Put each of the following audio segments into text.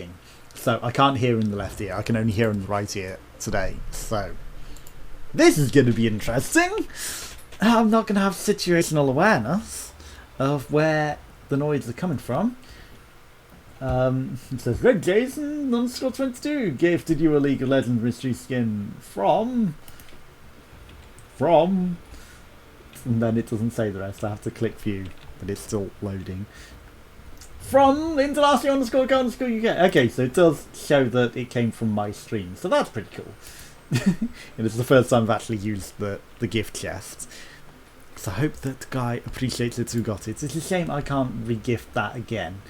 speaking. So I can't hear in the left ear. I can only hear in the right ear today. So this is going to be interesting. I'm not going to have situational awareness of where the noise are coming from. It says, Red Jason _ 22 gifted you a League of Legends mystery skin from, and then it doesn't say the rest. I have to click view, but it's still loading. From Indelacio.co.uk. Okay, so it does show that it came from my stream, so that's pretty cool. And it's the first time I've actually used the gift chest. So I hope that the guy appreciates it who got it. It's a shame I can't re-gift that again.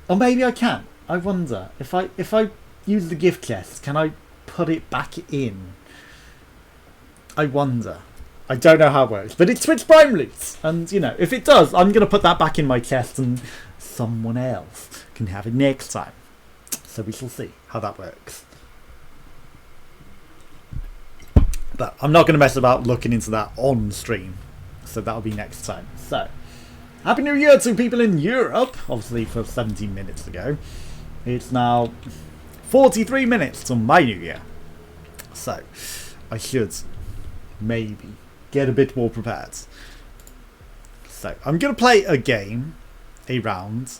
Or maybe I can. I wonder. If I use the gift chest, can I put it back in? I wonder. I don't know how it works. But it's Twitch Prime Loot. And, you know, if it does, I'm going to put that back in my chest and someone else can have it next time. So we shall see how that works. But I'm not going to mess about looking into that on stream. So that'll be next time. So, Happy New Year to people in Europe. Obviously for 17 minutes ago. It's now 43 minutes to my New Year. So, I should maybe get a bit more prepared. So, I'm going to play a game. A round.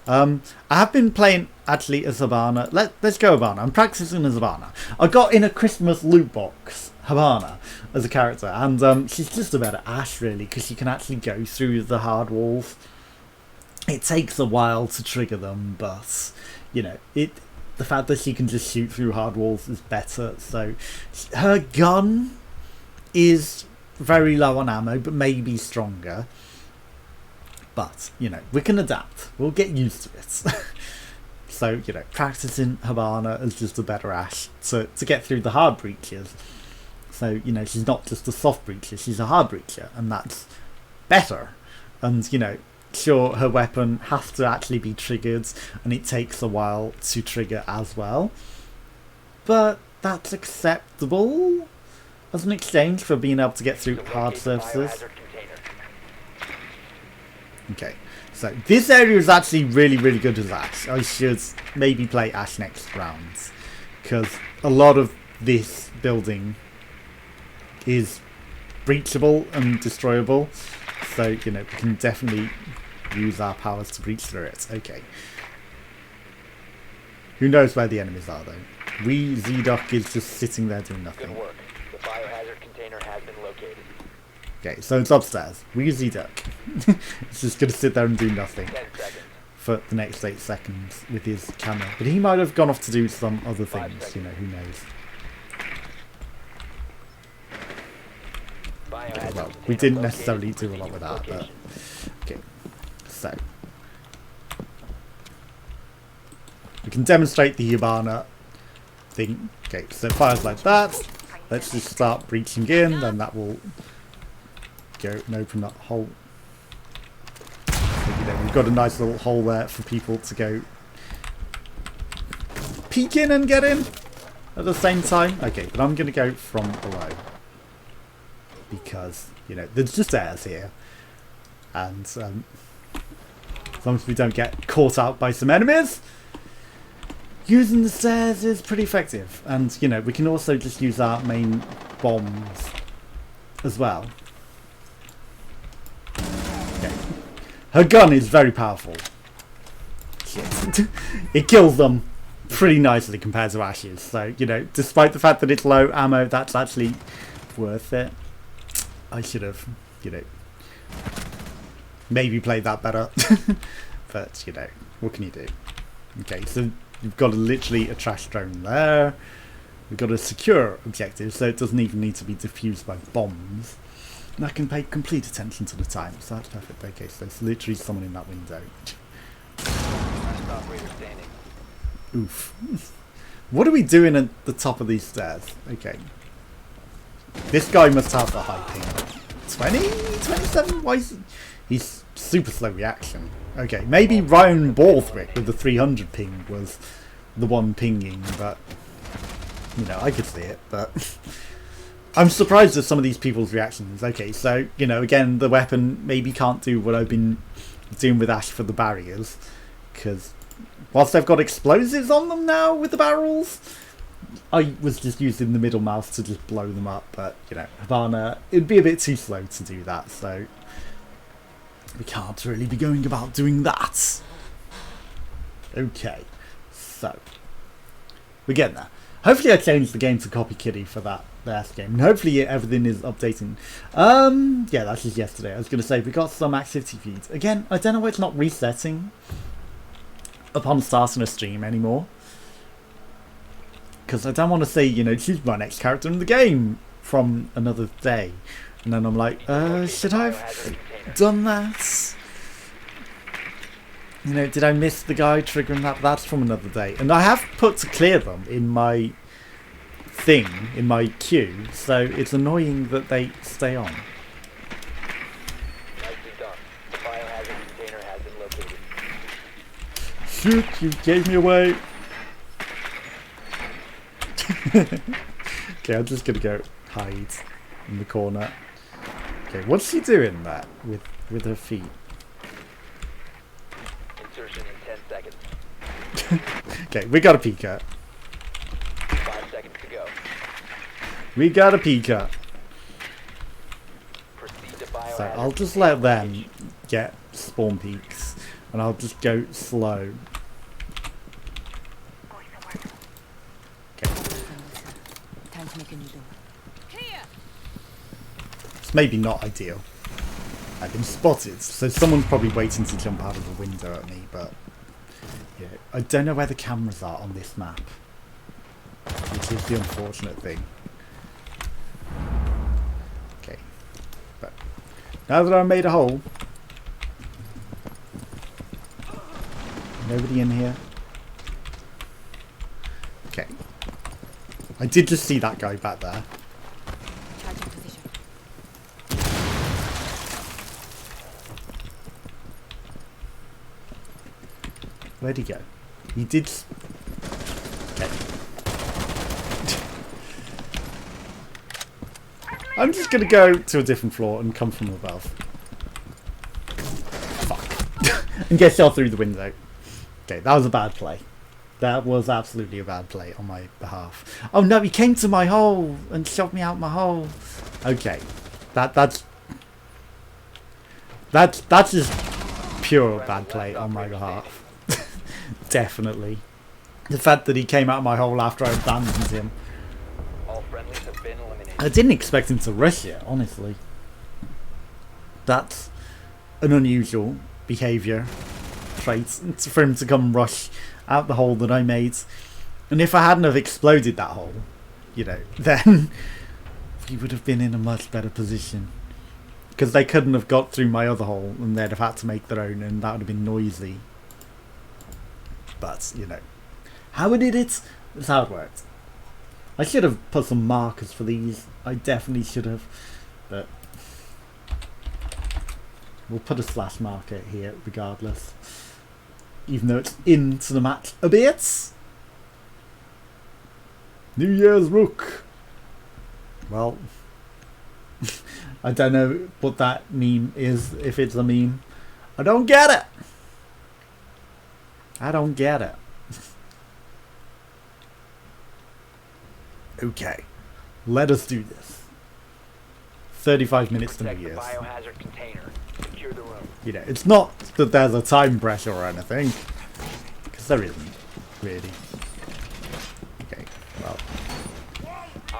I have been playing actually as Habana. Let's go Habana. I'm practicing as Habana. I got in a Christmas loot box Habana as a character, and she's just a better Ash really, because she can actually go through the hard walls. It takes a while to trigger them, but you know, the fact that she can just shoot through hard walls is better. So her gun is very low on ammo, but maybe stronger. But, you know, we can adapt. We'll get used to it. So, you know, practicing Habana as just a better Ash to get through the hard breaches. So, you know, she's not just a soft breacher, she's a hard breacher. And that's better. And, you know, sure, her weapon has to actually be triggered. And it takes a while to trigger as well. But that's acceptable as an exchange for being able to get through hard surfaces. Okay, so this area is actually really, really good as Ash. I should maybe play Ash next round, because a lot of this building is breachable and destroyable. So, you know, we can definitely use our powers to breach through it. Okay. Who knows where the enemies are, though? Z-Duck is just sitting there doing nothing. Good work. The biohazard container has been located. Okay, so it's upstairs. Z-Duck. It's just going to sit there and do nothing for the next 8 seconds with his camera. But he might have gone off to do some other things, you know, who knows. Okay, well, we didn't necessarily do a lot with that, but... Okay, so... we can demonstrate the Hibana thing. Okay, so it fires like that. Let's just start breaching in, then that will... go and open that hole. So, you know, we've got a nice little hole there for people to go peek in and get in at the same time. Okay, but I'm going to go from below because, you know, there's just airs here, and as long as we don't get caught out by some enemies, using the stairs is pretty effective. And, you know, we can also just use our main bombs as well. Her gun is very powerful. Shit. It kills them pretty nicely compared to Ash's. So, you know, despite the fact that it's low ammo, that's actually worth it. I should have, you know, maybe played that better. But, you know, what can you do? Okay, so you've got literally a trash drone there. We've got a secure objective, so it doesn't even need to be diffused by bombs. And I can pay complete attention to the time, so that's perfect. Okay, so there's literally someone in that window. Oof. What are we doing at the top of these stairs? Okay. This guy must have the high ping. 20? 27? Why is he's super slow reaction. Okay, maybe Ryan Borthwick with the 300 ping was the one pinging, but... you know, I could see it, but... I'm surprised at some of these people's reactions. Okay, so, you know, again, the weapon maybe can't do what I've been doing with Ash for the barriers, because whilst they've got explosives on them now with the barrels, I was just using the middle mouse to just blow them up, but, you know, Havana, it'd be a bit too slow to do that, so we can't really be going about doing that. Okay, so we're getting there. Hopefully I changed the game to Copy Kitty for that last game, and hopefully everything is updating. Yeah, that's just yesterday. I was going to say, we got some activity feeds. Again, I don't know why it's not resetting upon starting a stream anymore. Because I don't want to say, you know, choose my next character in the game from another day. And then I'm like, should I have done that? You know, did I miss the guy triggering that? That's from another day. And I have put to clear them in my thing, in my queue. So it's annoying that they stay on. Nicely done. The biohazard container has been located. Shoot, you gave me away. Okay, I'm just gonna go hide in the corner. Okay, what's she doing there with her feet? Insertion in 10 seconds. Okay, we got a peek at. 5 seconds to go. We got a peek at. Proceed to biohazard. So I'll just let them get spawn peaks, and I'll just go slow. Time to make a new door. It's maybe not ideal. I've been spotted, so someone's probably waiting to jump out of the window at me, but yeah, I don't know where the cameras are on this map, which is the unfortunate thing. Okay, but now that I've made a hole, nobody in here. Okay, I did just see that guy back there. Charging position. Where'd he go? He did. Okay. I'm just gonna go to a different floor and come from above. Fuck. And get shot through the window. Okay, that was a bad play. That was absolutely a bad play on my behalf. Oh no, he came to my hole and shot me out my hole. Okay. That's just pure bad play on my behalf. Definitely. The fact that he came out of my hole after I abandoned him. All friendlies have been eliminated. I didn't expect him to rush it, honestly. That's an unusual behaviour trait for him to come rush out the hole that I made. And if I hadn't have exploded that hole, you know, then we would have been in a much better position. Because they couldn't have got through my other hole and they'd have had to make their own, and that would have been noisy. But, you know, how I did it is how it worked. I should have put some markers for these. I definitely should have. But we'll put a slash marker here regardless. Even though it's into the match a bit. New Year's Rook. Well, I don't know what that meme is, if it's a meme. I don't get it. I don't get it. Okay, let us do this. 35 minutes to New Protect the Year's. biohazard container. Secure the room. You know, it's not that there's a time pressure or anything, because there isn't, really. Okay, well,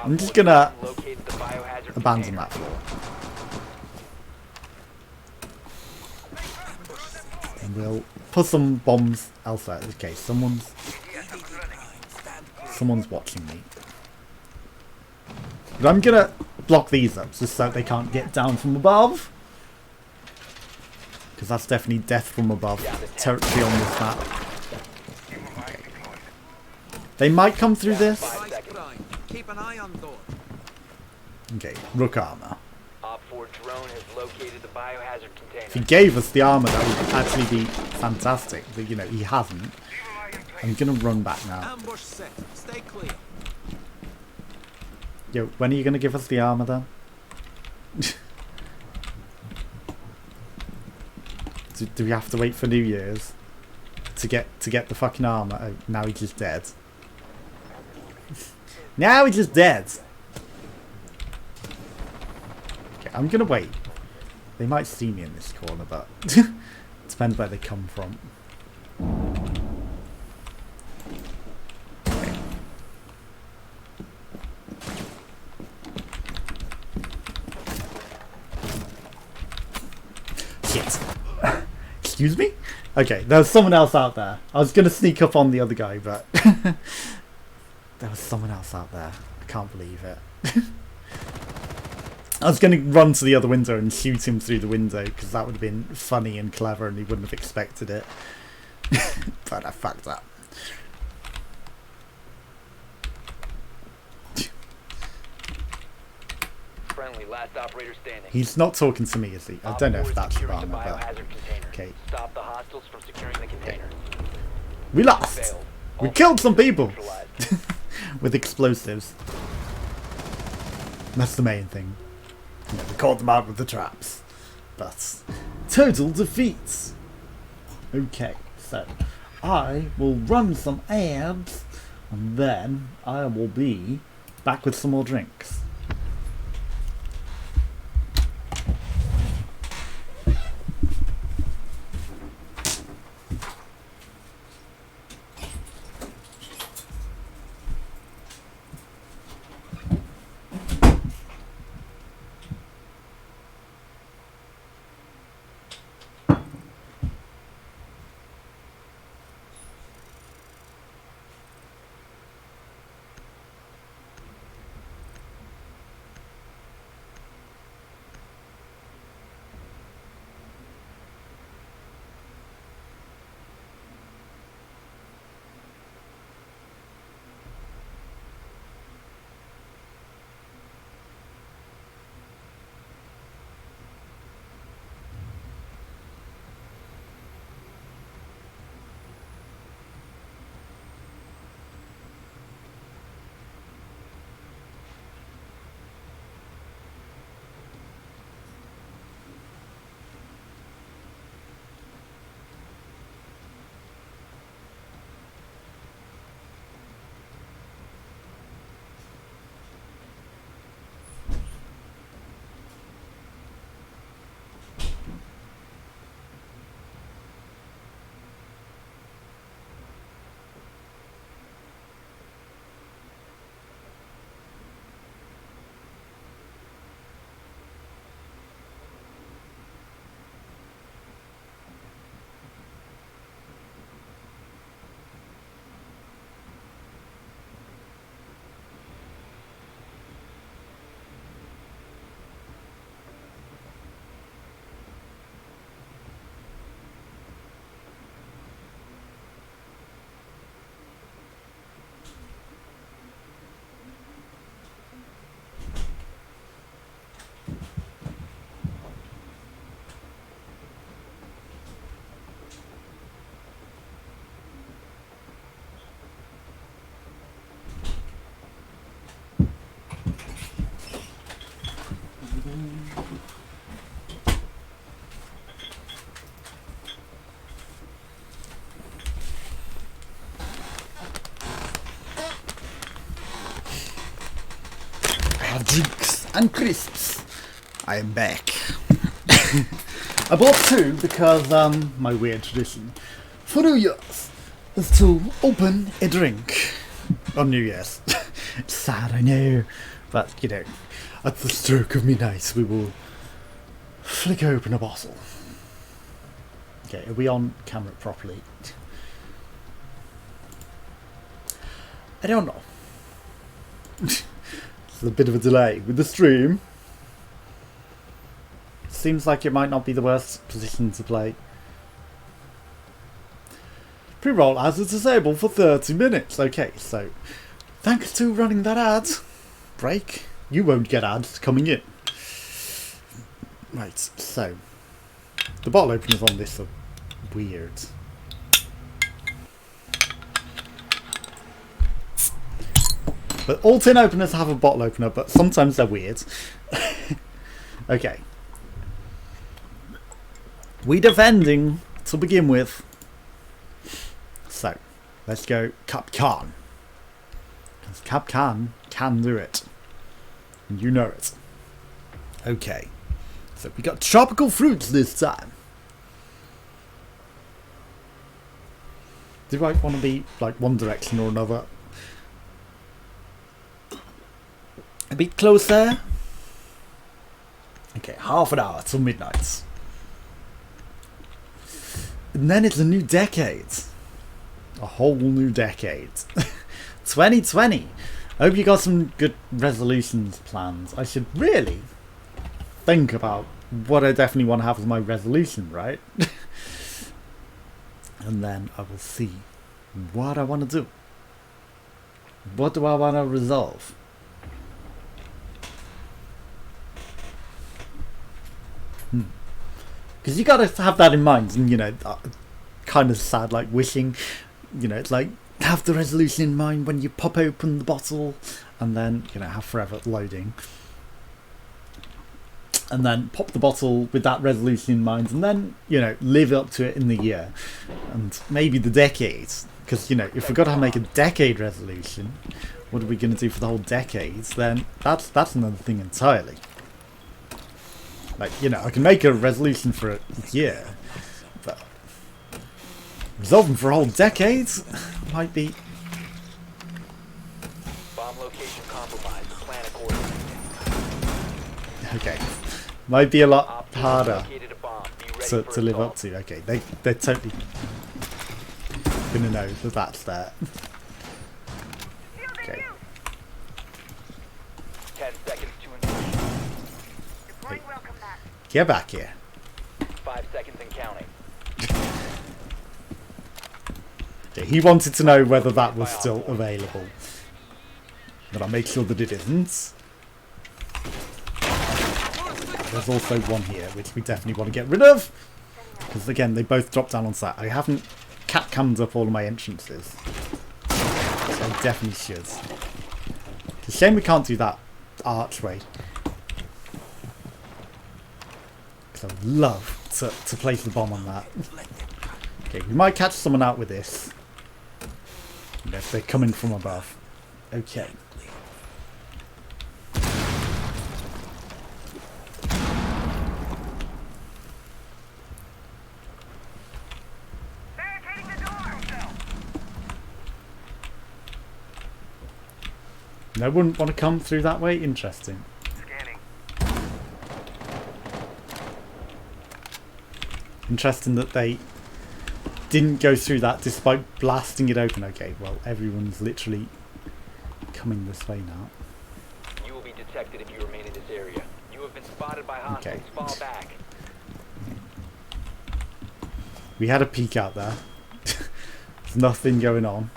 I'm just gonna Located the biohazard abandon container. that floor. And we'll put some bombs elsewhere. Okay, someone's watching me. But I'm gonna block these up just so they can't get down from above. Because that's definitely death from above territory on this map. Okay. They might come through this. Keep an eye on door. Okay, Rook armor. Op 4 drone has located the biohazard If he container. gave us the armor, that would actually be fantastic. But you know, he hasn't. I'm gonna run back now. Ambush set. Stay clear. Yo, when are you gonna give us the armor then? do we have to wait for New Year's to get the fucking armor. Oh, now he's just dead. Now he's just dead. Okay, I'm gonna wait. They might see me in this corner, but depends where they come from. Okay. Shit. Excuse me? Okay, there was someone else out there. I was gonna sneak up on the other guy, but there was someone else out there. I can't believe it. I was going to run to the other window and shoot him through the window because that would have been funny and clever and he wouldn't have expected it. But I fucked up. Friendly, last operator standing. He's not talking to me, is he? I don't know if that's the Securing the armor, but... biohazard container. Okay. Stop the hostiles from securing the container. We lost! Failed. We All killed some people! neutralized. With explosives. That's the main thing. You know, we caught them out with the traps. But total defeats. Okay, so I will run some ads and then I will be back with some more drinks. Drinks and crisps. I am back. I bought two because my weird tradition for New Year's is to open a drink on New Year's. It's sad, I know, but you know, at the stroke of midnight we will flick open a bottle. Okay, are we on camera properly? I don't know. A bit of a delay with the stream. Seems like it might not be the worst position to play. Pre-roll as it's disabled for 30 minutes. Okay, so thanks to running that ad break, you won't get ads coming in. Right, so the bottle openers on this are weird. But all tin openers have a bottle opener, but sometimes they're weird. Okay. We defending to begin with. So, let's go Cap Can. Because Cap can do it. And you know it. Okay. So we got tropical fruits this time. Do I want to be like one direction or another? A bit closer. Okay, half an hour till midnight. And then it's a new decade. A whole new decade. 2020. I hope you got some good resolutions planned. I should really think about what I definitely want to have as my resolution, right? And then I will see what I want to do. What do I want to resolve? Because you gotta have that in mind, and you know, kind of sad, like wishing, you know, it's like have the resolution in mind when you pop open the bottle, and then you know have forever loading, and then pop the bottle with that resolution in mind, and then you know live up to it in the year, and maybe the decade. Because you know, if we've got to make a decade resolution, what are we going to do for the whole decade? Then that's another thing entirely. Like, you know, I can make a resolution for a year, but resolving for a whole decade might be... Bomb location compromised. Plan accordingly. Okay. Might be a lot Op 4 harder located a bomb. Be ready to for live up assault. to. Okay, they're totally going to know that that's there. Okay. 10 seconds to insertion. Hey, get back here. 5 seconds and counting. Okay, he wanted to know whether that was still available. But I'll make sure that it isn't. There's also one here, which we definitely want to get rid of. Because again, they both drop down on site. I haven't cat-cammed up all of my entrances. So I definitely should. It's a shame we can't do that archway. Because I would love to place the bomb on that. Okay, we might catch someone out with this. You know, if they're coming from above. Okay. No one want to come through that way? Interesting. Interesting that they didn't go through that despite blasting it open. Okay, well, everyone's literally coming this way now. You will be detected if you remain in this area. You have been spotted by hostiles. Okay. Fall back. We had a peek out there. There's nothing going on.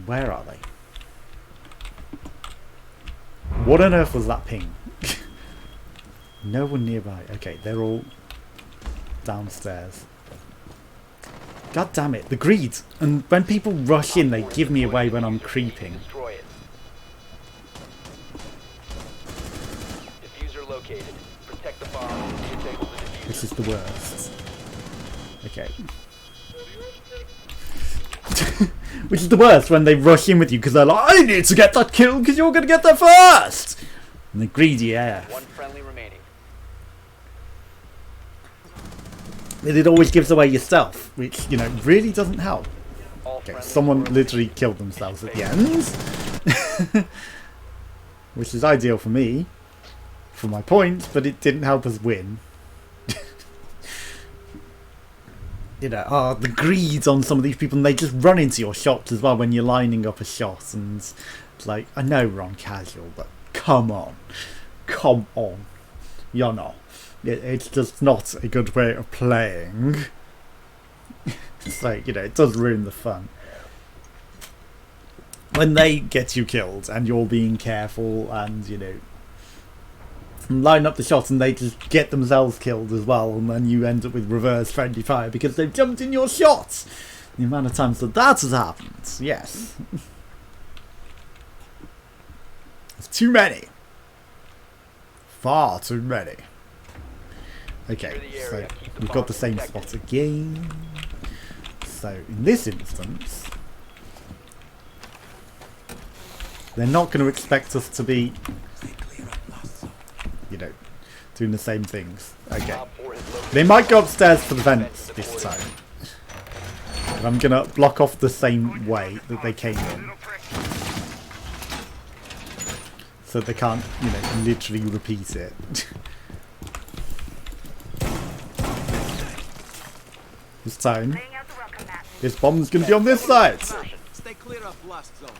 Where are they? What on earth was that ping? No one nearby. Okay, they're all downstairs. God damn it, the greed! And when people rush in, they give me away when I'm creeping. Destroy it. Diffuser located. Protect the bomb. Disable the diffuser. This is the worst. Okay. Which is the worst when they rush in with you because they're like, I need to get that kill because you're going to get there first! And the greedy air. One friendly remaining. It always gives away your stealth, which, you know, really doesn't help. All Okay, friendly someone were literally killed themselves at the end. Which is ideal for me, for my points, but it didn't help us win. You know, the greed on some of these people, and they just run into your shots as well when you're lining up a shot, and it's like, I know we're on casual, but come on. Come on. You're not. It's just not a good way of playing. It's like, you know, it does ruin the fun. When they get you killed, and you're being careful, and, you know, line up the shots and they just get themselves killed as well, and then you end up with reverse friendly fire because they've jumped in your shots. The amount of times that has happened, yes. It's too many. Far too many. Okay, so we've got the same spot again. So in this instance, they're not going to expect us to be, you know, doing the same things. Okay. They might go upstairs for the vents this time. But I'm going to block off the same way that they came in. So they can't, you know, literally repeat it. This time, this bomb's going to be on this side. Stay clear of blast zone.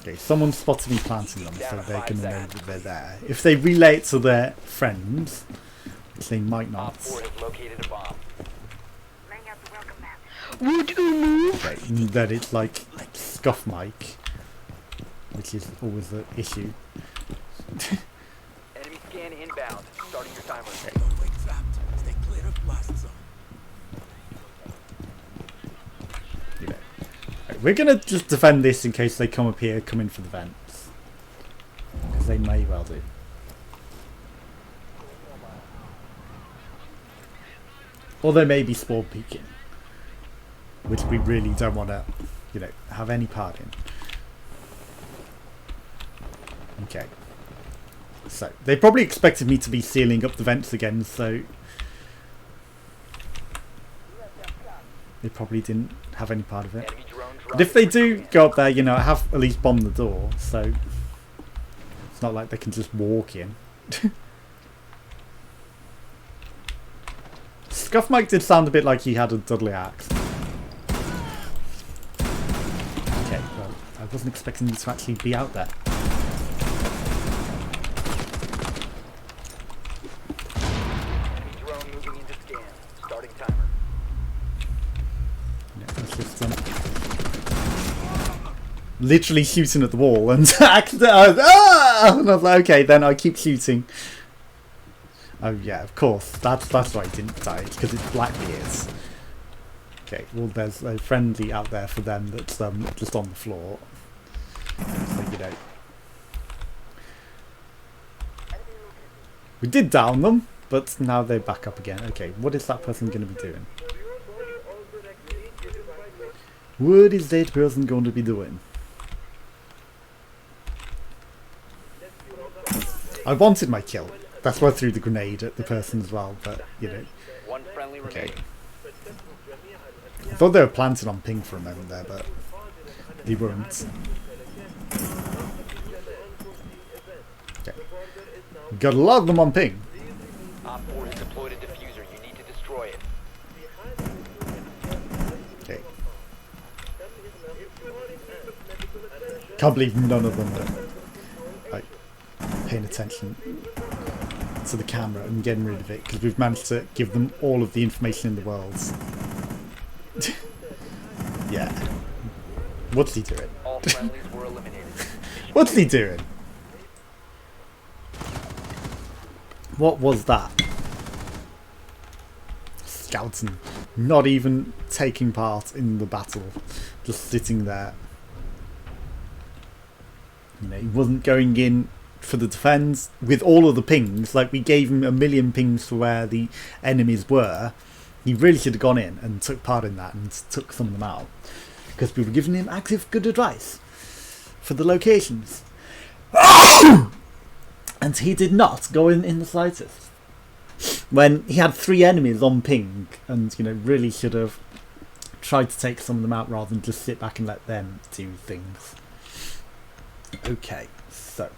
Okay, someone spotted me planting them, so they're going to know that they're there. If they relay it to their friends, which they might not. Would you move? Okay, then it's like scuff mic, which is always an issue. Enemy scan inbound. Starting your timer. Doorway trapped. Stay clear of blast zone. You know. Right, we're going to just defend this in case they come up here, come in for the vents. Because they may well do. Or they may be spawn peeking. Which we really don't want to, you know, have any part in. Okay. So, they probably expected me to be sealing up the vents again, so they probably didn't have any part of it. But if they do go up there, you know, I have at least bombed the door, so it's not like they can just walk in. Scuff Mike did sound a bit like he had a Dudley axe. Okay, well, I wasn't expecting you to actually be out there. Drone moving into scan. Starting timer. Yeah, it's just, literally shooting at the wall and and I was like, okay, then I keep shooting. Oh yeah, of course. That's why I didn't die, because it's Blackbeards. Okay, well there's a friendly out there for them that's just on the floor. So you know. We did down them, but now they're back up again. Okay, what is that person going to be doing? What is that person going to be doing? I wanted my kill. That's why I threw the grenade at the person as well, but, you know. One friendly Okay. remaining. I thought they were planted on ping for a moment there, but they weren't. Okay. Got a lot of them on ping. Op 4 has deployed a diffuser. You need to destroy it. Okay. Can't believe none of them are like paying attention to the camera and getting rid of it, because we've managed to give them all of the information in the world. Yeah. What's he doing? All friendlies were eliminated. What's he doing? What was that? Skeleton. Not even taking part in the battle. Just sitting there. You know, he wasn't going in for the defense with all of the pings. Like, we gave him 1,000,000 pings for where the enemies were. He really should have gone in and took part in that and took some of them out. Because we were giving him active good advice for the locations. And he did not go in the slightest. When he had 3 enemies on ping and, you know, really should have tried to take some of them out rather than just sit back and let them do things. Okay, so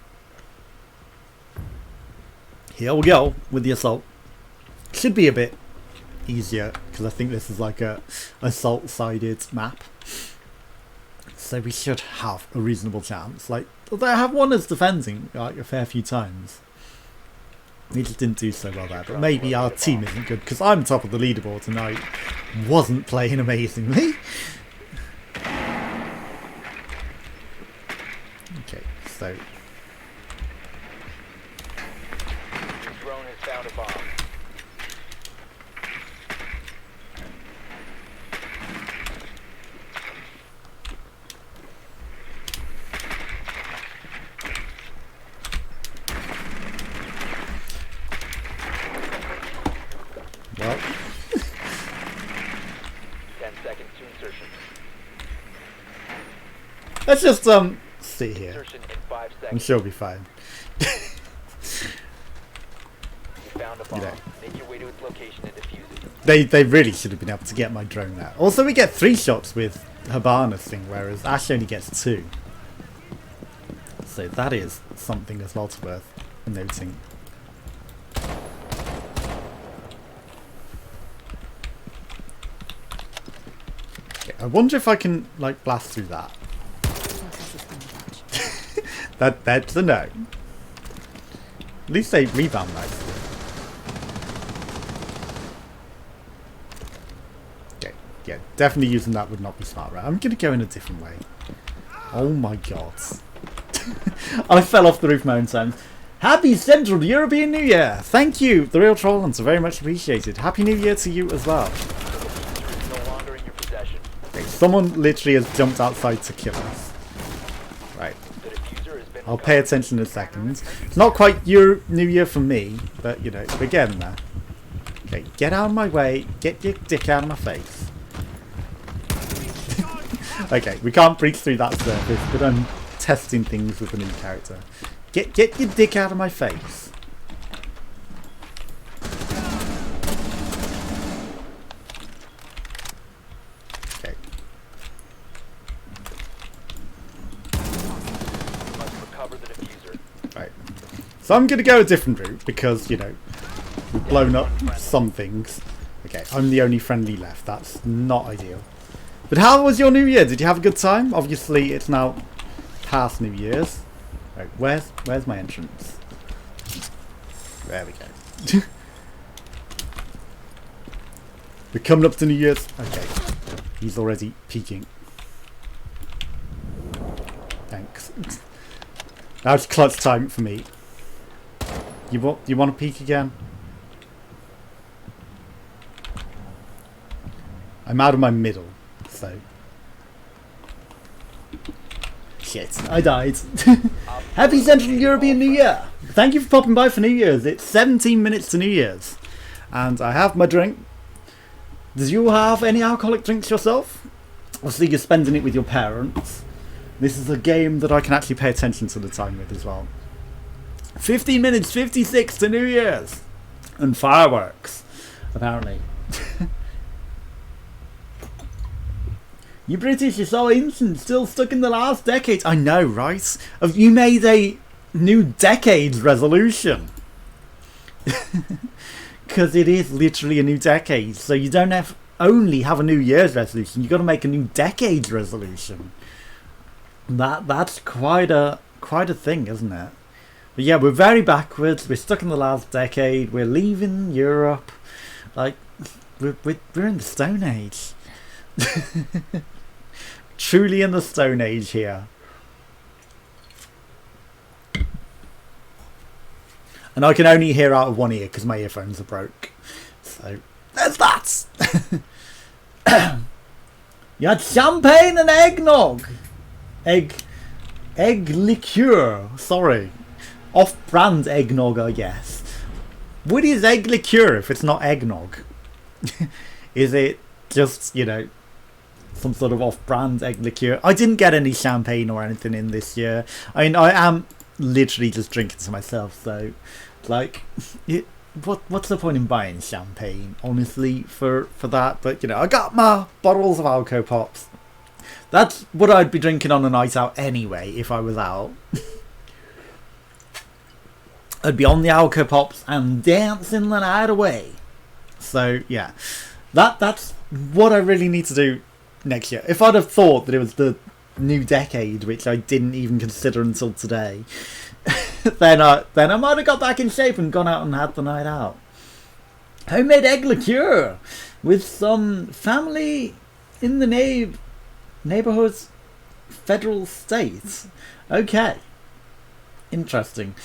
here we go with the assault. Should be a bit easier because I think this is like a assault sided map, so we should have a reasonable chance. Like, although I have won us defending like a fair few times, we just didn't do so well there. But maybe our team isn't good because I'm top of the leaderboard and I wasn't playing amazingly. Okay, so Drone has found a bomb. seconds to insertion. Let's just sit here. Insertion in 5 I'm seconds. sure we'll be fine. You found a bomb. You know. Make your way to its location and defuse it. They really should have been able to get my drone there. Also, we get 3 shots with Habana's thing, whereas Ash only gets 2. So that is something as well to worth noting. Okay, I wonder if I can like blast through that. That's a no. At least they rebound nicely. Okay, yeah, definitely using that would not be smart, right? I'm gonna go in a different way. Oh my god. I fell off the roof my own time. Happy Central European New Year! Thank you, the real troll hunter, very much appreciated. Happy New Year to you as well. The diffuser is no longer in your possession. Okay, someone literally has jumped outside to kill us. Right, The diffuser has been I'll pay attention in a second. It's not quite New Year for me, but you know, we're getting there. Okay, get out of my way, get your dick out of my face. Okay, we can't breach through that surface, but I'm testing things with a new character. Get your dick out of my face. Okay. must recover the diffuser. Right. So I'm gonna go a different route because, you know, we've blown up some things. Okay, I'm the only friendly left. That's not ideal. But how was your New Year? Did you have a good time? Obviously, it's now past New Year's. Right, where's my entrance? There we go. We're coming up to New Year's. Okay, he's already peeking. Thanks. Now it's clutch time for me. You want to peek again? I'm out of my middle, so. Shit, I died. Happy Central European New Year! Thank you for popping by for New Year's. It's 17 minutes to New Year's. And I have my drink. Do you have any alcoholic drinks yourself? Obviously you're spending it with your parents. This is a game that I can actually pay attention to the time with as well. 15 minutes 56 to New Year's. And fireworks, apparently. You British are so ancient, still stuck in the last decade. I know, right? Have you made a new decade resolution? Because it is literally a new decade. So you don't only have a New Year's resolution. You've got to make a new decade resolution. That's quite a thing, isn't it? But yeah, we're very backwards. We're stuck in the last decade. We're leaving Europe. Like, we're in the Stone Age. Truly in the Stone Age here. And I can only hear out of one ear because my earphones are broke. So, there's that! You had champagne and eggnog! Egg liqueur. Sorry. Off-brand eggnog, I guess. What is egg liqueur if it's not eggnog? Is it just, you know, some sort of off-brand egg liqueur? I didn't get any champagne or anything in this year. I mean, I am literally just drinking to myself, so like, what's the point in buying champagne, honestly, for that? But you know, I got my bottles of Alco Pops. That's what I'd be drinking on a night out anyway if I was out. I'd be on the Alco Pops and dancing the night away. So yeah, that's what I really need to do next year. If I'd have thought that it was the new decade, which I didn't even consider until today, then I might have got back in shape and gone out and had the night out. Homemade egg liqueur with some family in the neighborhood's federal state. Okay, interesting.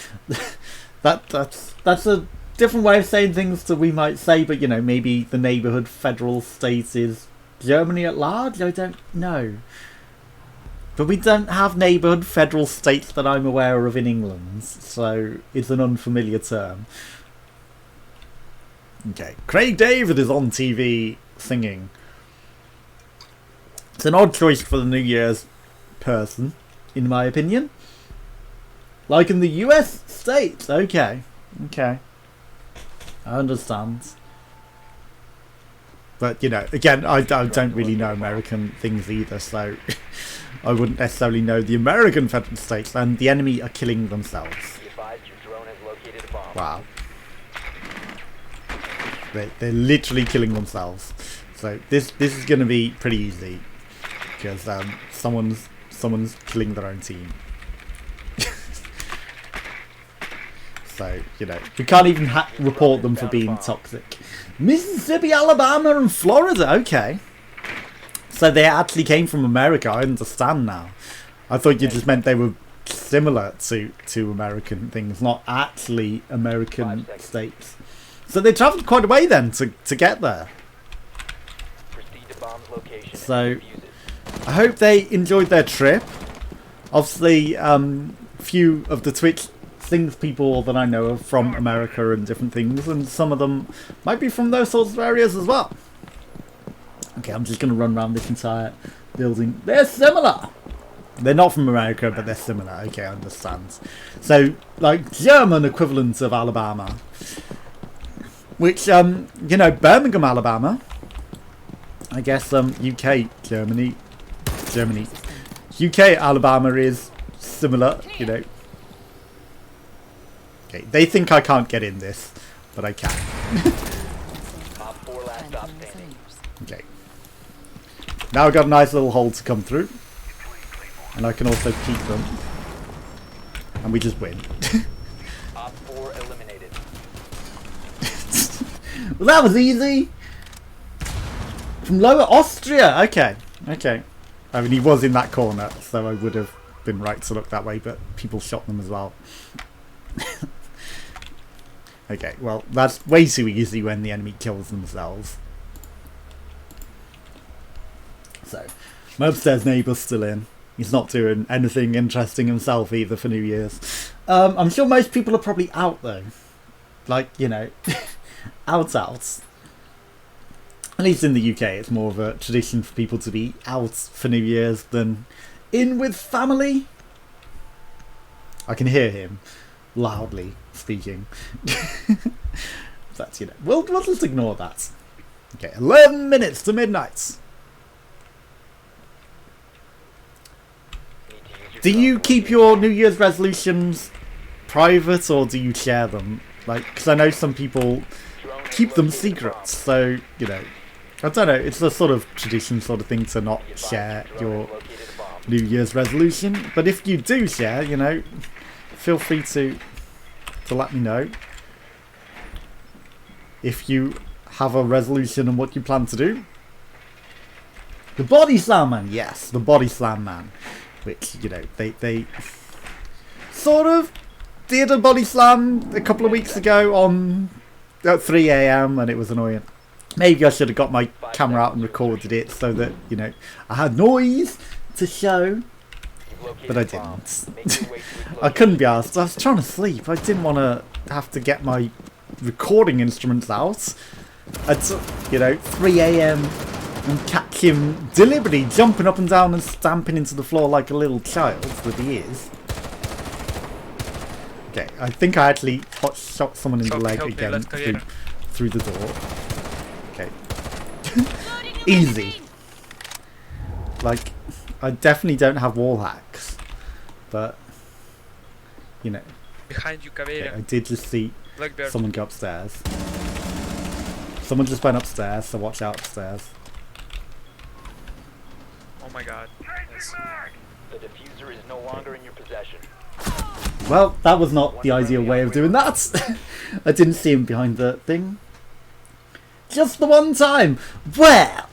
That's a different way of saying things that we might say, but you know, maybe the neighborhood federal state is Germany at large. I don't know. But we don't have neighbourhood federal states that I'm aware of in England, so it's an unfamiliar term. Okay, Craig David is on TV singing. It's an odd choice for the New Year's person, in my opinion. Like in the US States. Okay. Okay. I understand. But, you know, again, I don't really know American things either, so I wouldn't necessarily know the American federal states, and the enemy are killing themselves. Be advised your drone has located a bomb. Wow. They're literally killing themselves. So this is going to be pretty easy, because someone's killing their own team. So, you know, we can't even report them for being toxic. Mississippi, Alabama, and Florida. Okay. So they actually came from America. I understand now. I thought you just meant they were similar to American things, not actually American states. So they travelled quite a way then to get there. Proceed to bomb's location. So Defuse it. I hope they enjoyed their trip. Obviously, few of the Twitch things people that I know are from America and different things, and some of them might be from those sorts of areas as well. Okay, I'm just going to run around this entire building. They're similar! They're not from America, but they're similar. Okay, I understand. So, like, German equivalent of Alabama. Which, you know, Birmingham, Alabama. I guess, UK, Germany. UK, Alabama is similar, you know. Okay, they think I can't get in this, but I can. Op 4 last stop standing. Okay. Now I've got a nice little hole to come through. And I can also keep them. And we just win. Op 4 eliminated. Well, that was easy. From Lower Austria. Okay. Okay. I mean, he was in that corner, so I would have been right to look that way, but people shot them as well. Okay, well, that's way too easy when the enemy kills themselves. So, my upstairs neighbour's still in. He's not doing anything interesting himself either for New Year's. I'm sure most people are probably out though. Like, you know, out. At least in the UK, it's more of a tradition for people to be out for New Year's than in with family. I can hear him loudly speaking. That's, you know, we'll just ignore that. Okay, 11 minutes to midnight. Do you keep your New Year's resolutions private, or do you share them? Like, because I know some people keep them secret, so, you know, I don't know, it's a sort of tradition sort of thing to not share your New Year's resolution. But if you do share, you know, feel free to let me know if you have a resolution and what you plan to do. The Body Slam Man, yes, the Body Slam Man, which, you know, they sort of did a body slam a couple of weeks ago on at 3 AM, and it was annoying. Maybe I should have got my camera out and recorded it so that, you know, I had noise to show. But I didn't. I couldn't be asked. I was trying to sleep. I didn't want to have to get my recording instruments out at, you know, 3 AM and catch him deliberately jumping up and down and stamping into the floor like a little child that he is. Okay, I think I actually hot shot someone in the leg again through the door. Okay. Easy. Like, I definitely don't have wall hacks, but, you know, Behind you, Caveira. I did just see Blackbeard. someone go upstairs. Someone just went upstairs, so watch out upstairs. Oh my god. Yes. The diffuser is no longer in your possession. Well, that was not the ideal way of doing that. I didn't see him behind the thing. Just the one time. Well,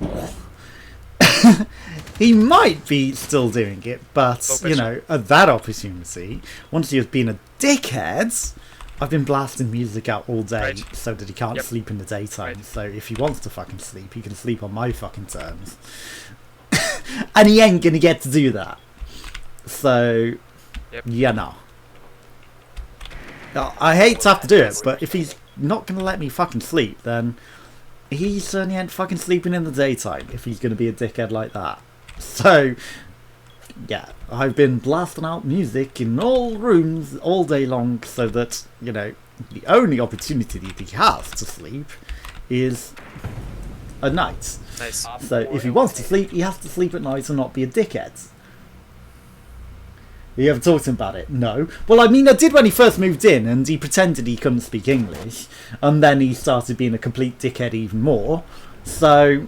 he might be still doing it, but, you know, at that opportunity, once he has been a dickhead, I've been blasting music out all day so that he can't sleep in the daytime. So if he wants to fucking sleep, he can sleep on my fucking terms. And he ain't gonna get to do that. So, yeah, no. I hate to have to do it, but if he's not gonna let me fucking sleep, then he certainly ain't fucking sleeping in the daytime if he's gonna be a dickhead like that. So, yeah, I've been blasting out music in all rooms all day long so that, you know, the only opportunity that he has to sleep is at night. Nice. So if he wants to sleep, he has to sleep at night and not be a dickhead. You ever talked to him about it? No. Well, I mean, I did when he first moved in, and he pretended he couldn't speak English, and then he started being a complete dickhead even more. So,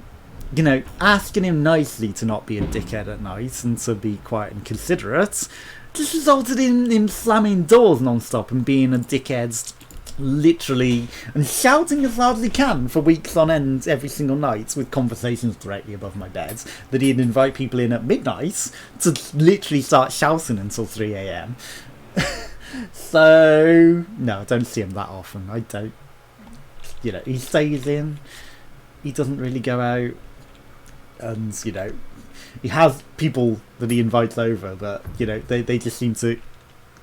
you know, asking him nicely to not be a dickhead at night and to be quiet and considerate just resulted in him slamming doors non-stop and being a dickhead, literally, and shouting as loud as he can for weeks on end every single night with conversations directly above my bed that he'd invite people in at midnight to literally start shouting until 3 a.m. So, no, I don't see him that often. I don't, you know, he stays in, he doesn't really go out, and, you know, he has people that he invites over that, you know, they just seem to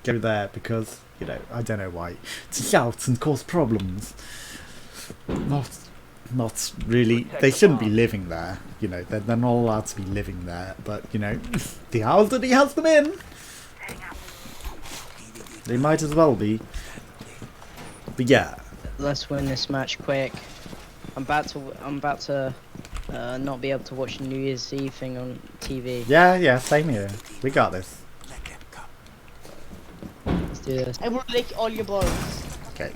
go there because, you know, I don't know why, to shout and cause problems. Not really. They shouldn't be living there. You know, they're not allowed to be living there. But, you know, the hours that he has them in, they might as well be. But yeah, Let's win this match quick. I'm about to not be able to watch the New Year's Eve thing on TV. yeah, same here. We got this. Let's do this. I will lick all your balls. Okay.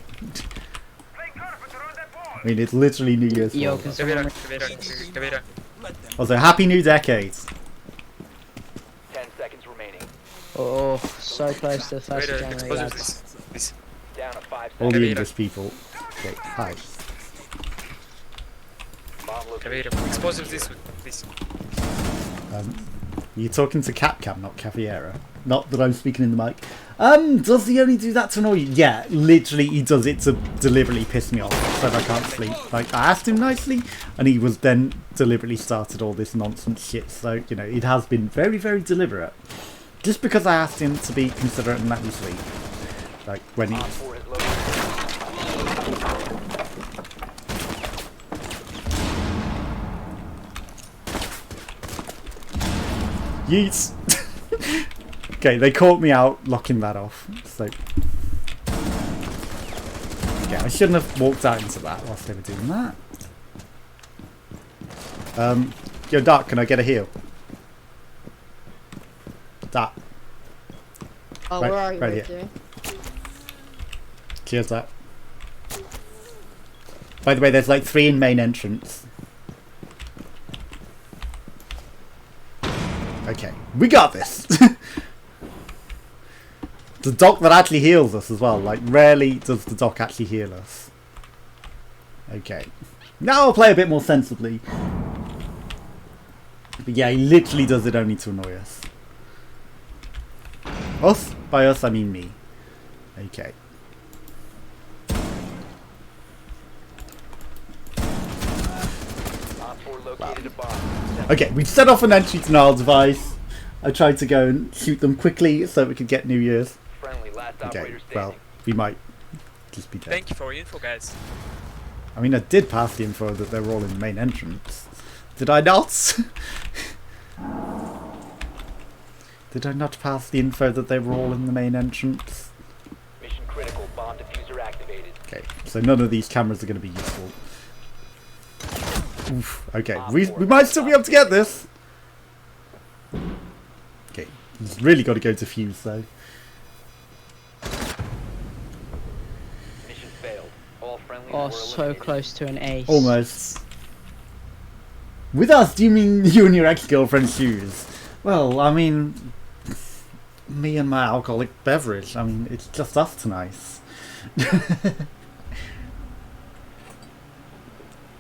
I mean, it's literally New Year's. Yo, Eve. can Caveira, someone... Caveira. Also, Happy New Decade. 10 seconds remaining. Oh, so close to the 1st of Caveira, January, explosives, lads. please. Down to 5 All the seconds. English people. Okay, hi. Bomb located. Caveira, explosives this way, please. You're talking to Capcam, not Caviera. Not that I'm speaking in the mic. Does he only do that to annoy you? Yeah, literally he does it to deliberately piss me off so that I can't sleep. Like, I asked him nicely, and he was then deliberately started all this nonsense shit. So, you know, it has been very, very deliberate. Just because I asked him to be considerate and let me sleep. Like, when he... Op 4 is located. Yeets! Okay, they caught me out locking that off. So... Yeah, I shouldn't have walked out into that whilst they were doing that. Yo, Dark, can I get a heal? Dark. Oh, Right- where are you? right Right here. there. Cheers, that. By the way, there's like 3 in main entrance. Okay, we got this! The doc that actually heals us as well. Like, rarely does the doc actually heal us. Okay. Now I'll play a bit more sensibly. But yeah, he literally does it only to annoy us. Us? By us, I mean me. Okay. Op 4 located a bomb. Okay, we've set off an entry denial device. I tried to go and shoot them quickly so we could get New Year's. Friendly, last Okay, operator well, standing. we might just be dead. Thank you for your info, guys. I mean, I did pass the info that they were all in the main entrance. Did I not? Did I not pass the info that they were all in the main entrance? Mission critical. Bomb diffuser activated. Okay, so none of these cameras are going to be useful. Oof, okay, we might still be able to get this. Okay, he's really got to go to fuse though. Mission failed. All friendlies Oh, were so eliminated. close to an ace. Almost. With us, do you mean you and your ex-girlfriend's shoes? Well, I mean, me and my alcoholic beverage. I mean, it's just us tonight.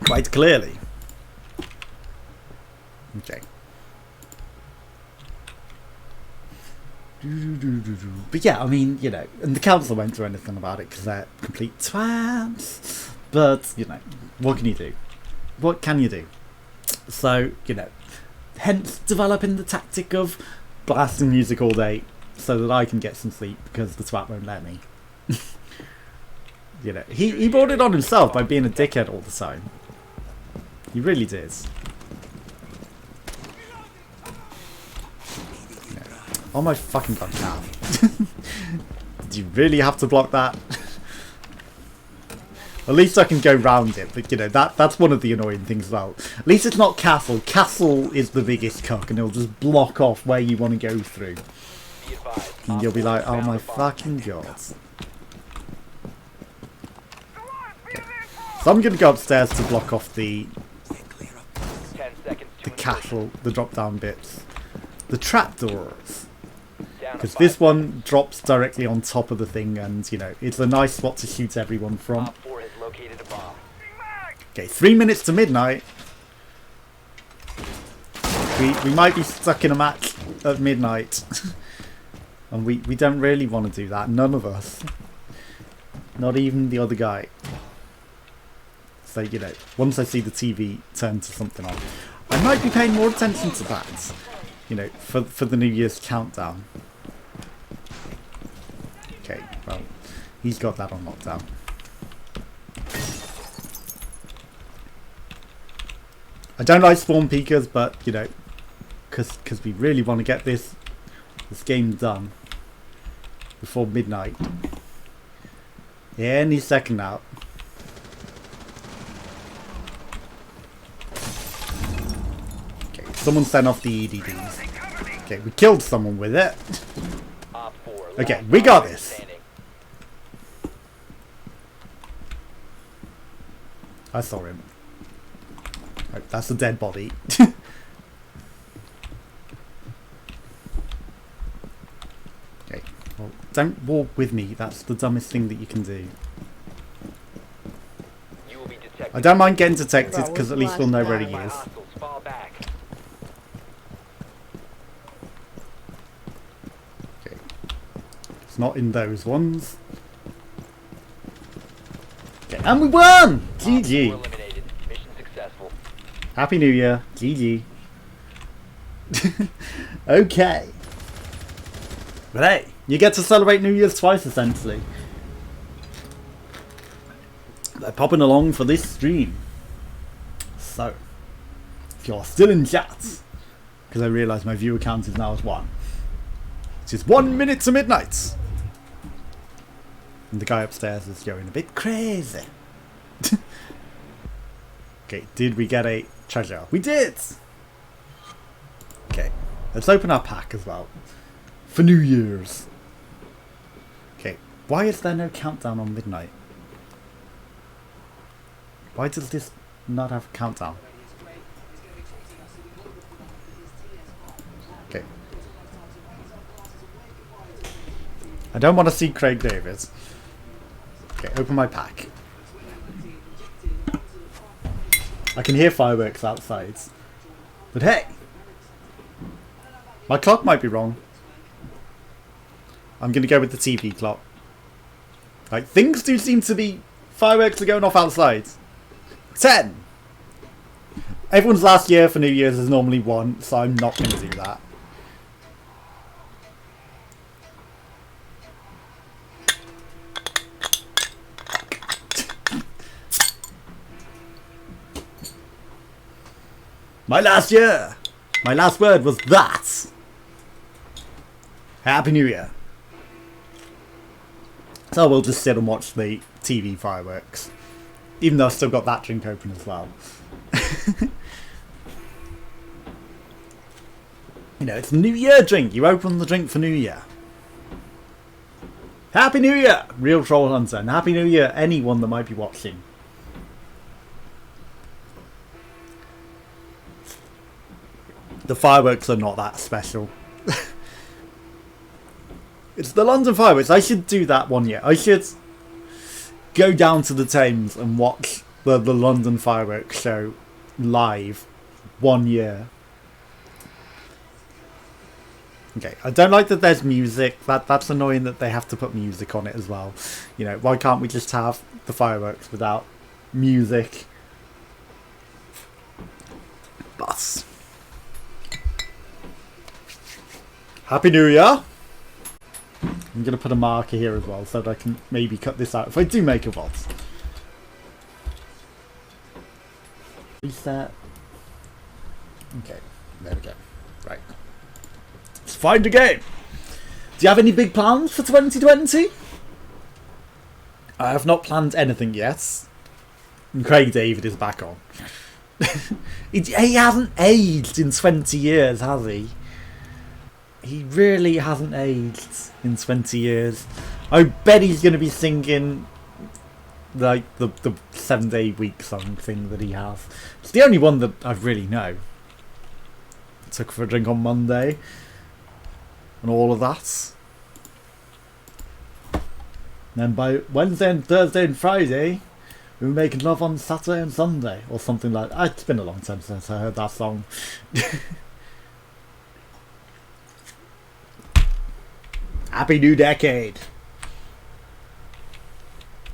Quite clearly. Okay. But yeah, I mean, you know, and the council won't do anything about it because they're complete twats. But, you know, what can you do? What can you do? So, you know, hence developing the tactic of blasting music all day so that I can get some sleep because the twat won't let me. You know, he brought it on himself by being a dickhead all the time. He really did. Oh my fucking god, now. Did you really have to block that? At least I can go round it, but you know, that's one of the annoying things as well. At least it's not Castle. Castle is the biggest cock and it'll just block off where you want to go through. Be advised. And you'll be like, oh Found my the bomb. fucking god. Okay. So I'm going to go upstairs to block off the 10 seconds to castle, the drop down bits. The trapdoors. Down to Because 5 this one drops directly on top of the thing and, you know, it's a nice spot to shoot everyone from. Op 4 has located a bomb. Okay, 3 minutes to midnight. We might be stuck in a match at midnight. And we don't really want to do that. None of us. Not even the other guy. So, you know, once I see the TV turn to something on, I might be paying more attention to that. You know, for the New Year's countdown. Okay, well, he's got that on lockdown. I don't like spawn peekers, but, you know, because we really want to get this game done before midnight. Any second now. Okay, someone sent off the EDDs. Okay, we killed someone with it. Op 4. Okay, last we got operator this. standing. I saw him. Oh, that's a dead body. Okay, well, don't walk with me. That's the dumbest thing that you can do. You will be detected. I don't mind getting detected because at least we'll know where he by is. hostiles. Fall back. Okay, it's not in those ones. Okay, and we won! Op 4 GG. eliminated. Mission successful. Happy New Year. GG. Okay. But hey, you get to celebrate New Year's twice essentially. They're popping along for this stream. So, if you're still in chat, because I realise my viewer count is now as 1. It's just 1 minute to midnight. And the guy upstairs is going a bit crazy. Okay, did we get a treasure? We did! Okay, let's open our pack as well. For New Year's. Okay, why is there no countdown on midnight? Why does this not have a countdown? Okay. I don't want to see Craig Davis. Okay, open my pack. I can hear fireworks outside. But hey! My clock might be wrong. I'm going to go with the TV clock. Like, things do seem to be... Fireworks are going off outside. 10! Everyone's last year for New Year's is normally 1, so I'm not going to do that. My last year! My last word was that! Happy New Year! So we'll just sit and watch the TV fireworks. Even though I've still got that drink open as well. You know, it's a New Year drink. You open the drink for New Year. Happy New Year! Real Troll Hunter. And Happy New Year, anyone that might be watching. The fireworks are not that special. It's the London fireworks. I should do that one year. I should go down to the Thames and watch the London fireworks show live 1 year. Okay, I don't like that there's music. That's annoying that they have to put music on it as well. You know, why can't we just have the fireworks without music? But Happy New Year! I'm going to put a marker here as well so that I can maybe cut this out if I do make a VOD. Reset. Okay, there we go. Right. Let's find a game! you have any big plans for 2020? I have not planned anything yet. And Craig David is back on. He hasn't aged in 20 years, has he? He really hasn't aged in 20 years. I bet he's going to be singing like the 7-day-week song thing that he has. It's the only one that I really know. Took for a drink on Monday. And all of that. And then by Wednesday and Thursday and Friday, we were making love on Saturday and Sunday. Or something like that. It's been a long time since I heard that song. Happy New Decade.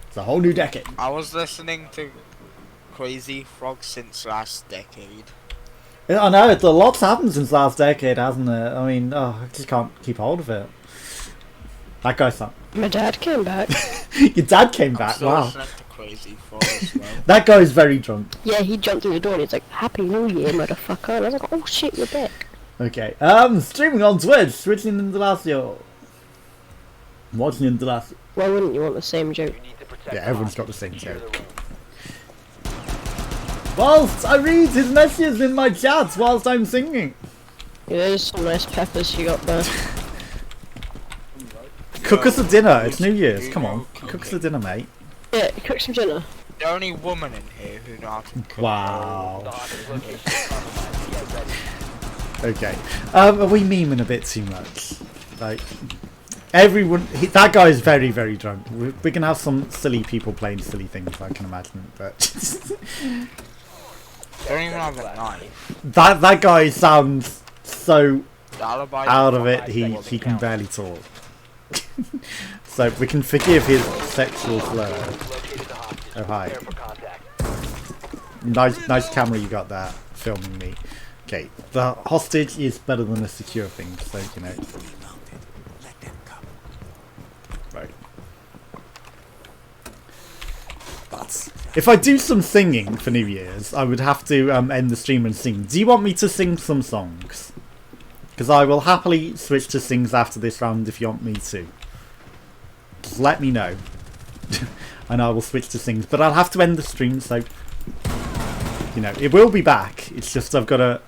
It's a whole new decade. I was listening to Crazy Frog since last decade. I know, a lot's happened since last decade, hasn't it? I mean, I just can't keep hold of it. That guy's not. My dad came back. Your dad came back, Still wow. listening to Crazy Frog as well. That guy's very drunk. Yeah, he jumped through the door and he's like, Happy New Year, motherfucker. And I was like, oh shit, you're back. Okay, streaming on Twitch, switching Indelacio. Watching Indelacio. Why wouldn't you want the same joke? You need to protect Yeah, everyone's got hostages. the same Secure joke. the room. Whilst I read his messages in my chat whilst I'm singing. Yeah, there's some nice peppers you got there. Cook us a dinner, it's New Year's, come on. Cook us a dinner, mate. Yeah, cook some dinner. The only woman in here who knows how to cook. The Wow. hostage location is compromised. Get ready. Okay. Are we memeing a bit too much? Like, everyone... that guy is very, very drunk. We can have some silly people playing silly things, I can imagine, but... They don't even have a knife. that guy sounds so The alibi out of it, seconds he to can count. barely talk. So we can forgive his sexual slur. Located the hostage. Oh, hi. Prepare for contact. Nice camera you got there, filming me. Okay, the hostage is better than a secure thing, so, you know. Let them come. Right. But if I do some singing for New Year's, I would have to end the stream and sing. Do you want me to sing some songs? Because I will happily switch to sings after this round if you want me to. Just let me know. And I will switch to sings. But I'll have to end the stream, so... You know, it will be back. It's just I've got to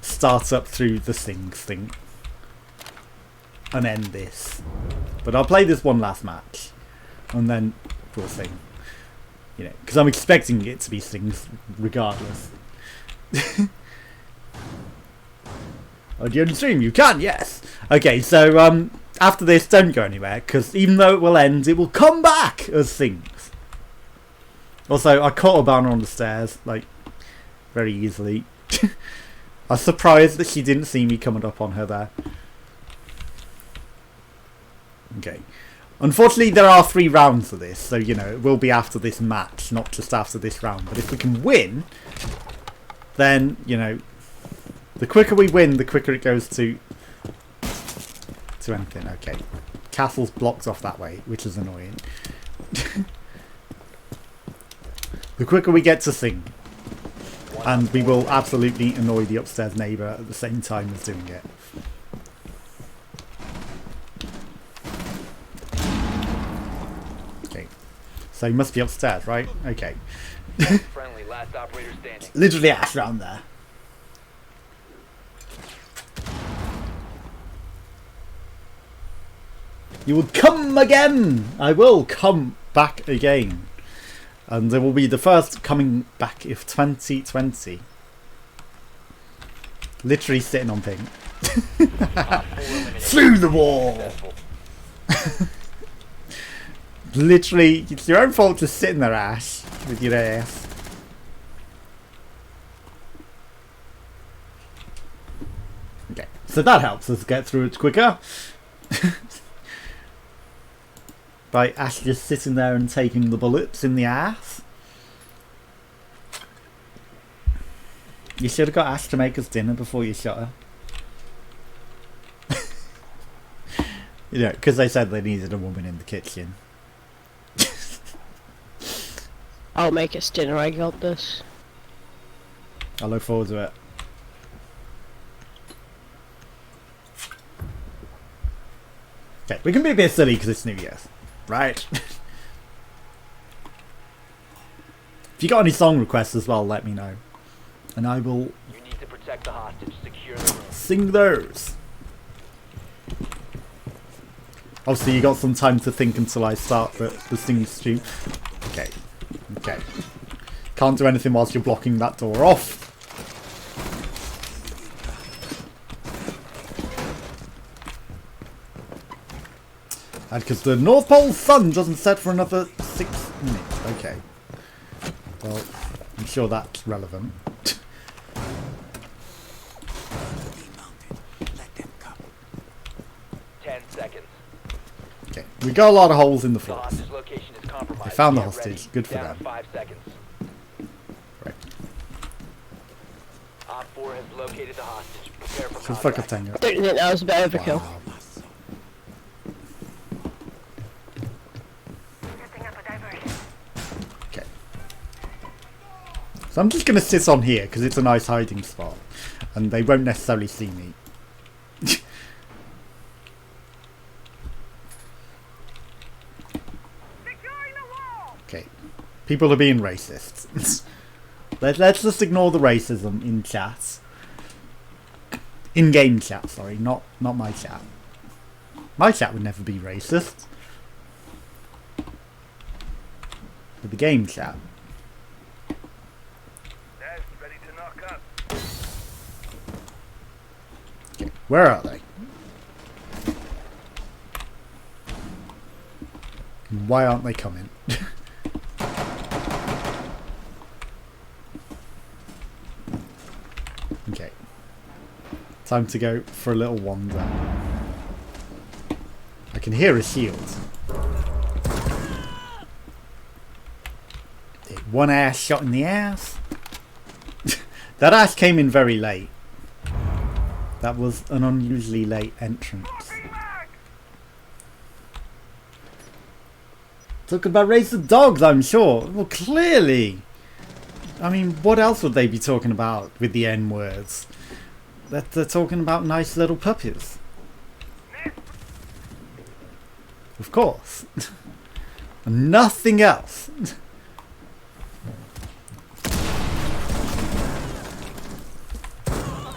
start up through the sings thing. And end this. But I'll play this one last match. And then we'll sing. You know, because I'm expecting it to be sings regardless. Oh, do you on stream? You can, yes. Okay, so after this, don't go anywhere, because even though it will end, it will come back as things. Also, I caught a banner on the stairs, like, very easily. I was surprised that she didn't see me coming up on her there. Okay. Unfortunately, there are 3 rounds of this, so, you know, it will be after this match, not just after this round. But if we can win, then, you know, the quicker we win, the quicker it goes to anything. Okay. Castle's blocked off that way, which is annoying. The quicker we get to sing. And we will absolutely annoy the upstairs neighbour at the same time as doing it. Okay. So you must be upstairs, right? Okay. Friendly, last operator standing. Literally ash round there. You will come again! I will come back again. And there will be the first coming back of 2020. Literally sitting on pink. Through the wall! Literally, it's your own fault to sit in there, Ash, with your ass. Okay, so that helps us get through it quicker. By Ash just sitting there and taking the bullets in the ass. You should have got Ash to make us dinner before you shot her. You know, because they said they needed a woman in the kitchen. I'll make us dinner, I got this. I look forward to it. Okay, we can be a bit silly because it's New Year's, right? If you got any song requests as well, let me know. And I will You need to protect the hostage. Secure the room. sing those. Obviously, you got some time to think until I start the singing stream. Okay. Okay. Can't do anything whilst you're blocking that door off. And because the North Pole sun doesn't set for another 6 minutes. Okay. Well, I'm sure that's relevant. Let them come. 10 seconds. Okay. We got a lot of holes in the The floor. hostage location is compromised. They found the Get hostage. ready. Good for Down them. to 5 seconds. Right. Op 4 has located the hostage. Prepare for So fuck a contact. tango. Don't you think that was a bit overkill? Wow. Setting up a diversion. Okay. So I'm just going to sit on here because it's a nice hiding spot. And they won't necessarily see me. Securing the wall! Okay. People are being racist. Let's just ignore the racism in chat. In-game chat, sorry. Not my chat. My chat would never be racist. But the game chat. Nest ready to knock up. Okay. Where are they? Why aren't they coming? Okay. Time to go for a little wander. I can hear a shield. One ass shot in the ass. That ass came in very late. That was an unusually late entrance. Talking about racist dogs, I'm sure. Well, clearly. I mean, what else would they be talking about with the N words? That they're talking about nice little puppies. Of course. Nothing else.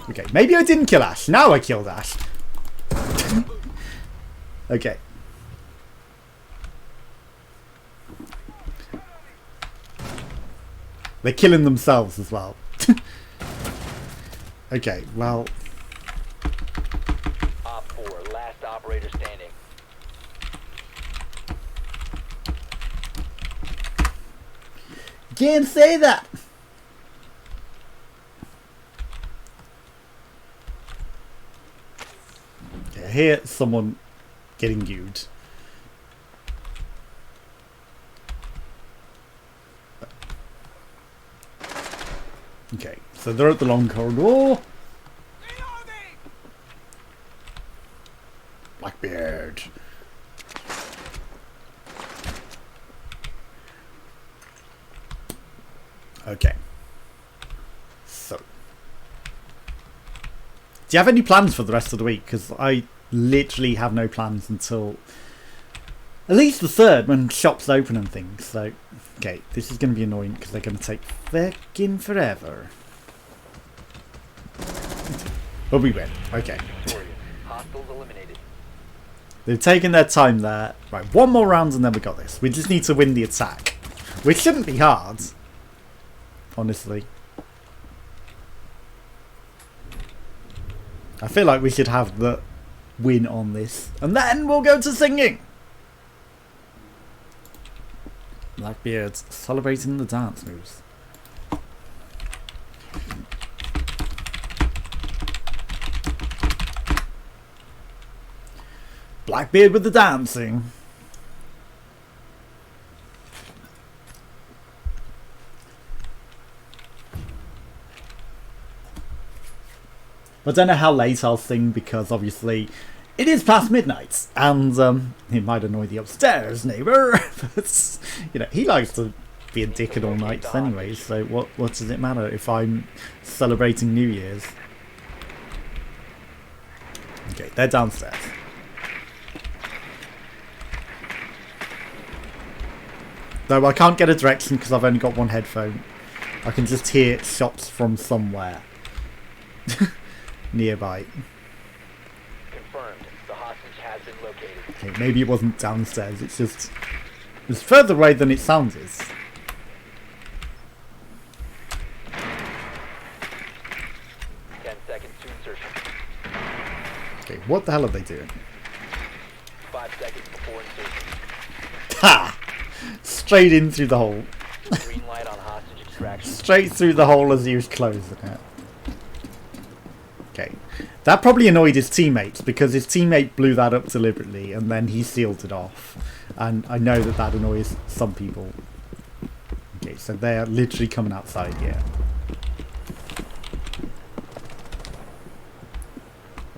Okay, maybe I didn't kill Ash. Now I killed Ash. Okay. They're killing themselves as well. Okay, well... Op 4, last operator standing. Can't say that! I hear someone getting viewed. Okay, so they're at the long corridor. Blackbeard. Okay. So. Do you have any plans for the rest of the week? Because I literally have no plans until at least the 3rd when shops open and things. So, okay, this is going to be annoying because they're going to take fucking forever. But we win. Okay. Victorious. Hostiles eliminated. They've taken their time there. Right, one more round and then we got this. We just need to win the attack. Which shouldn't be hard. Honestly. I feel like we should have the win on this. And then we'll go to singing. Blackbeard's celebrating the dance moves. Blackbeard with the dancing. I don't know how late I'll sing because obviously it is past midnight and it might annoy the upstairs neighbour, but you know, he likes to be a dick at all nights anyway, so what does it matter if I'm celebrating New Year's? Okay, they're downstairs. Though I can't get a direction because I've only got one headphone. I can just hear shots from somewhere. Nearby. Confirmed. The hostage has been located. Okay, maybe it wasn't downstairs, it's just... It's further away than it sounded. 10 seconds to insertion. Okay, what the hell are they doing? 5 seconds before insertion. Ha! Straight in through the hole. Green light on hostage extraction. Straight through the hole as he was closing it. Okay. That probably annoyed his teammates because his teammate blew that up deliberately and then he sealed it off. And I know that that annoys some people. Okay, so they're literally coming outside here.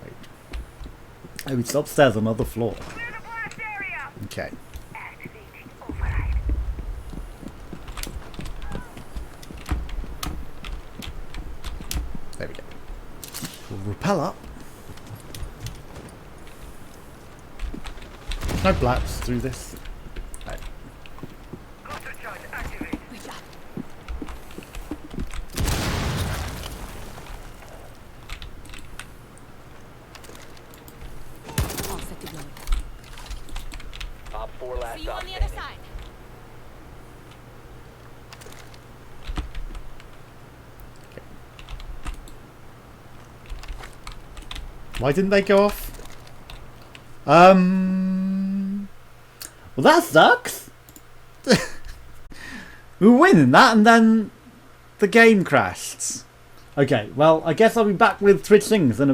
Wait. Oh, it's upstairs, another floor. Clear the blast area. Okay. Activating override. There we go. We'll rappel up. No blacks through this. Right. Cluster charge activated. Op 4 last See you stop on the other standing. side. Why didn't they go off? Well, that sucks. We were winning that and then the game crashed. Okay, well, I guess I'll be back with Twitch things in a bit.